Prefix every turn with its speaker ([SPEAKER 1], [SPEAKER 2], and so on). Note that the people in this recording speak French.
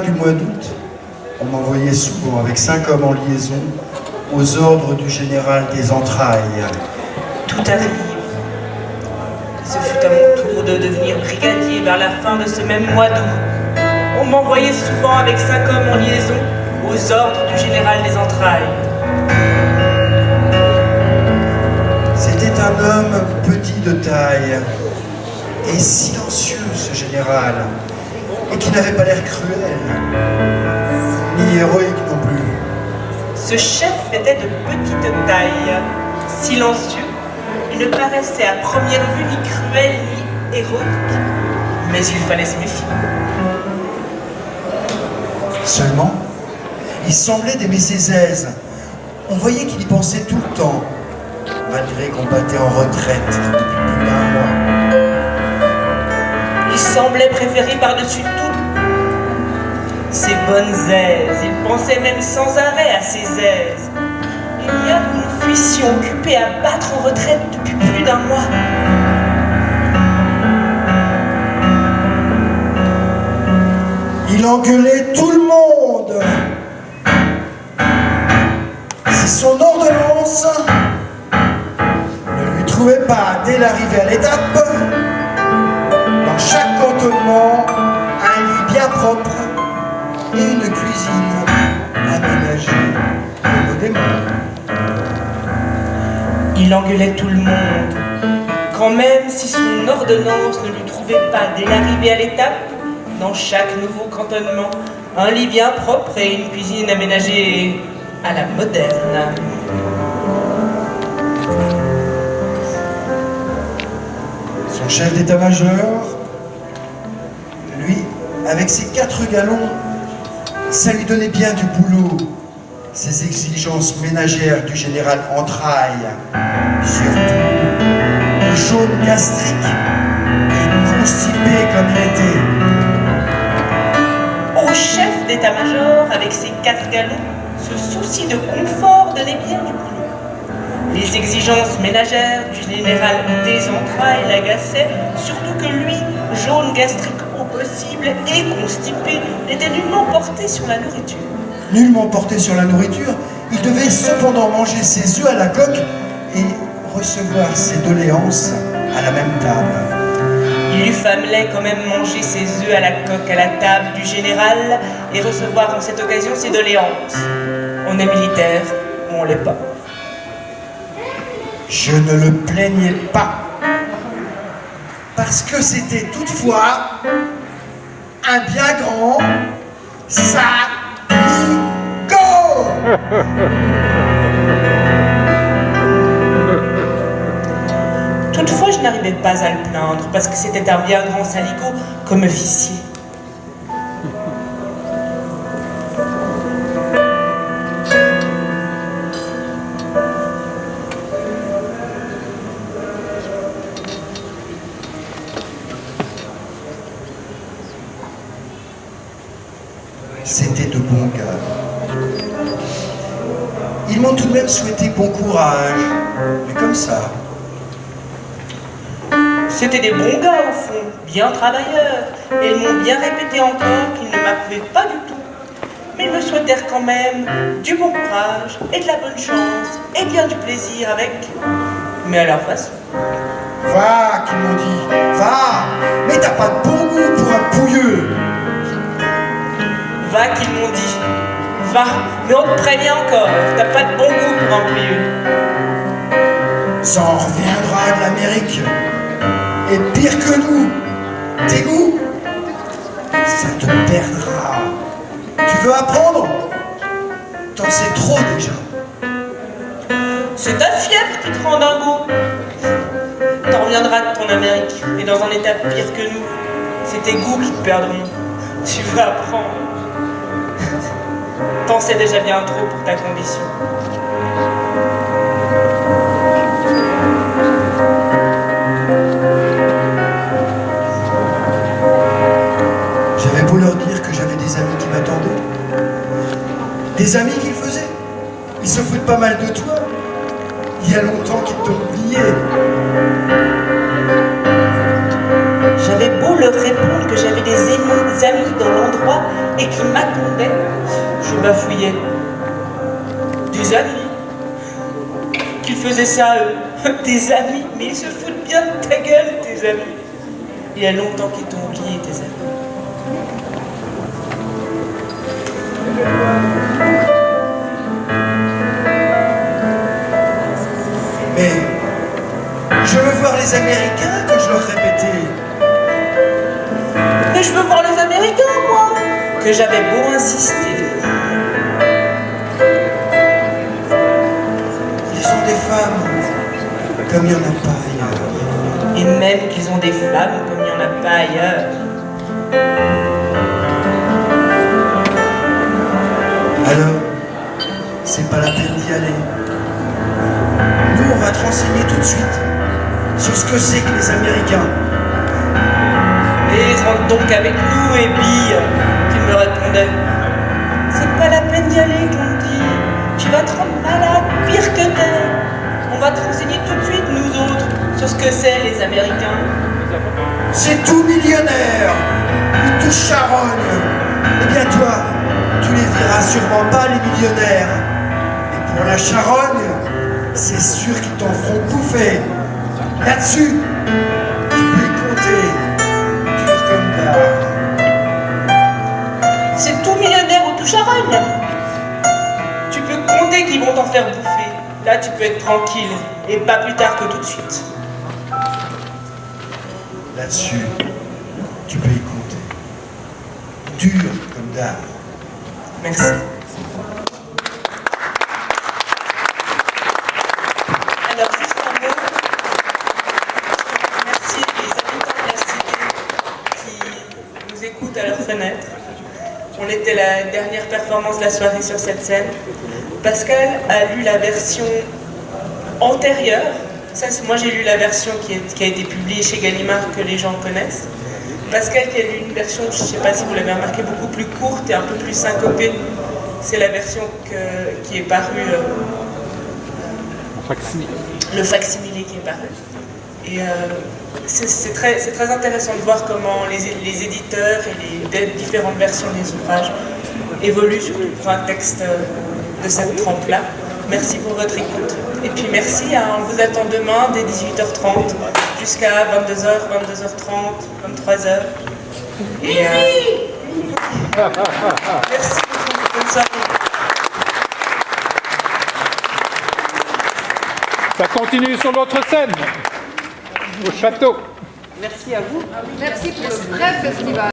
[SPEAKER 1] du mois d'août, on m'envoyait souvent avec 5 hommes en liaison aux ordres du général des entrailles.
[SPEAKER 2] Tout arrive. Ce fut à mon tour de devenir brigadier vers la fin de ce même mois d'août. On m'envoyait souvent avec 5 hommes en liaison aux ordres du général des entrailles.
[SPEAKER 1] C'était un homme petit de taille et silencieux, ce général, et qui n'avait pas l'air cruel, ni héroïque non plus.
[SPEAKER 2] Ce chef était de petite taille, silencieux. Il ne paraissait à première vue ni cruel ni héroïque, mais il fallait se méfier.
[SPEAKER 1] Seulement, il semblait d'aimer ses aises. On voyait qu'il y pensait tout le temps, malgré qu'on battait en retraite depuis plus d'un mois.
[SPEAKER 2] Il semblait préférer par-dessus tout ses bonnes aises. Il pensait même sans arrêt à ses aises. Il y a que nous fussions occupés à battre en retraite depuis plus d'un mois.
[SPEAKER 1] Il engueulait tout le monde. Si son ordonnance ne lui trouvait pas, dès l'arrivée à l'étape, dans chaque cantonnement, un lit bien propre et une cuisine aménagée modérément.
[SPEAKER 2] Il engueulait tout le monde, quand même si son ordonnance ne lui trouvait pas, dès l'arrivée à l'étape, dans chaque nouveau cantonnement, un lit bien propre et une cuisine aménagée à la moderne.
[SPEAKER 1] Son chef d'état-major, lui, avec ses 4 galons, ça lui donnait bien du boulot. Ces exigences ménagères du général Entrailles, surtout le jaune gastrique et constipé comme il était.
[SPEAKER 2] Au chef d'état-major, avec ses 4 galons, ce souci de confort donnait bien du boulot. Les exigences ménagères du général des entrailles l'agaçaient, surtout que lui, jaune gastrique au possible et constipé, n'était nullement porté sur la nourriture.
[SPEAKER 1] Nullement porté sur la nourriture, il devait cependant manger ses œufs à la coque et recevoir ses doléances à la même table.
[SPEAKER 2] Il lui fallait quand même manger ses œufs à la coque à la table du général et recevoir en cette occasion ses doléances. On est militaire ou on l'est pas.
[SPEAKER 1] Je ne le plaignais pas, parce que c'était toutefois un bien grand saligo.
[SPEAKER 2] Toutefois, je n'arrivais pas à le plaindre, parce que c'était un bien grand saligo comme officier.
[SPEAKER 1] C'était de bons gars. Ils m'ont tout de même souhaité bon courage, mais comme ça.
[SPEAKER 2] C'étaient des bons gars au fond, bien travailleurs, et ils m'ont bien répété encore qu'ils ne m'approuvaient pas du tout. Mais ils me souhaitèrent quand même du bon courage, et de la bonne chance, et bien du plaisir avec, mais à leur façon.
[SPEAKER 1] Va, qu'ils m'ont dit, va, mais t'as pas de bon goût pour un pouilleux.
[SPEAKER 2] Va, qu'ils m'ont dit, va, mais on te prévient encore, t'as pas de bon goût pour un pouilleux.
[SPEAKER 1] Ça en reviendra de l'Amérique. Et pire que nous, tes goûts, ça te perdra. Tu veux apprendre? T'en sais trop déjà.
[SPEAKER 2] C'est ta fièvre qui te rend dingo. T'en reviendras de ton Amérique, et dans un état pire que nous. C'est tes goûts qui te perdront. Tu veux apprendre. T'en sais déjà bien trop pour ta condition.
[SPEAKER 1] J'avais beau leur dire que j'avais des amis qui m'attendaient. Des amis qui le faisaient. Ils se foutent pas mal de toi. Il y a longtemps qu'ils t'ont oublié.
[SPEAKER 2] J'avais beau leur répondre que j'avais des amis dans l'endroit, et qui m'attendaient, je bafouillais. Des amis. Qu'ils faisaient ça, eux. Des amis. Mais ils se foutent bien de ta gueule, tes amis. Il y a longtemps qu'ils t'ont oublié, tes amis.
[SPEAKER 1] Mais je veux voir les Américains que je leur répétais.
[SPEAKER 2] Mais je veux voir les Américains, moi, que j'avais beau insister.
[SPEAKER 1] Ils ont des femmes comme il n'y en a pas ailleurs.
[SPEAKER 2] Et même qu'ils ont des femmes comme il n'y en a pas ailleurs.
[SPEAKER 1] Alors, c'est pas la peine d'y aller. Nous, on va te renseigner tout de suite sur ce que c'est que les Américains.
[SPEAKER 2] Et rentre donc avec nous, et bille, qui me répondait. C'est pas la peine d'y aller, Gandhi. Tu vas te rendre malade, pire que t'es. On va te renseigner tout de suite, nous autres, sur ce que c'est, les Américains.
[SPEAKER 1] C'est tout millionnaire. Ils touchent charogne. Eh bien toi, tu les verras sûrement pas, les millionnaires. Et pour la charogne, c'est sûr qu'ils t'en feront bouffer. Là-dessus, tu peux y compter. Dur comme d'art.
[SPEAKER 2] C'est tout millionnaire ou tout charogne. Tu peux compter qu'ils vont t'en faire bouffer. Là, tu peux être tranquille, et pas plus tard que tout de suite.
[SPEAKER 1] Là-dessus, tu peux y compter. Dur comme d'art.
[SPEAKER 2] Merci. Alors, juste un mot. Merci les habitants de la cité qui nous écoutent à leur fenêtre. On était la dernière performance de la soirée sur cette scène. Pascal a lu la version antérieure. Ça, moi, j'ai lu la version qui a été publiée chez Gallimard, que les gens connaissent. Pascal qui a lu une version, je ne sais pas si vous l'avez remarqué, beaucoup plus courte et un peu plus syncopée. C'est la version qui est parue, le facsimilé qui est paru. Et c'est très intéressant de voir comment les éditeurs et les différentes versions des ouvrages évoluent, surtout pour un texte de cette trempe-là. Merci pour votre écoute. Et puis merci, on vous attend demain dès 18h30 jusqu'à 22h, 22h30, 23h. Et merci beaucoup, bonne soirée.
[SPEAKER 3] Ça continue sur l'autre scène, au château.
[SPEAKER 2] Merci à vous.
[SPEAKER 4] Merci pour le vrai festival.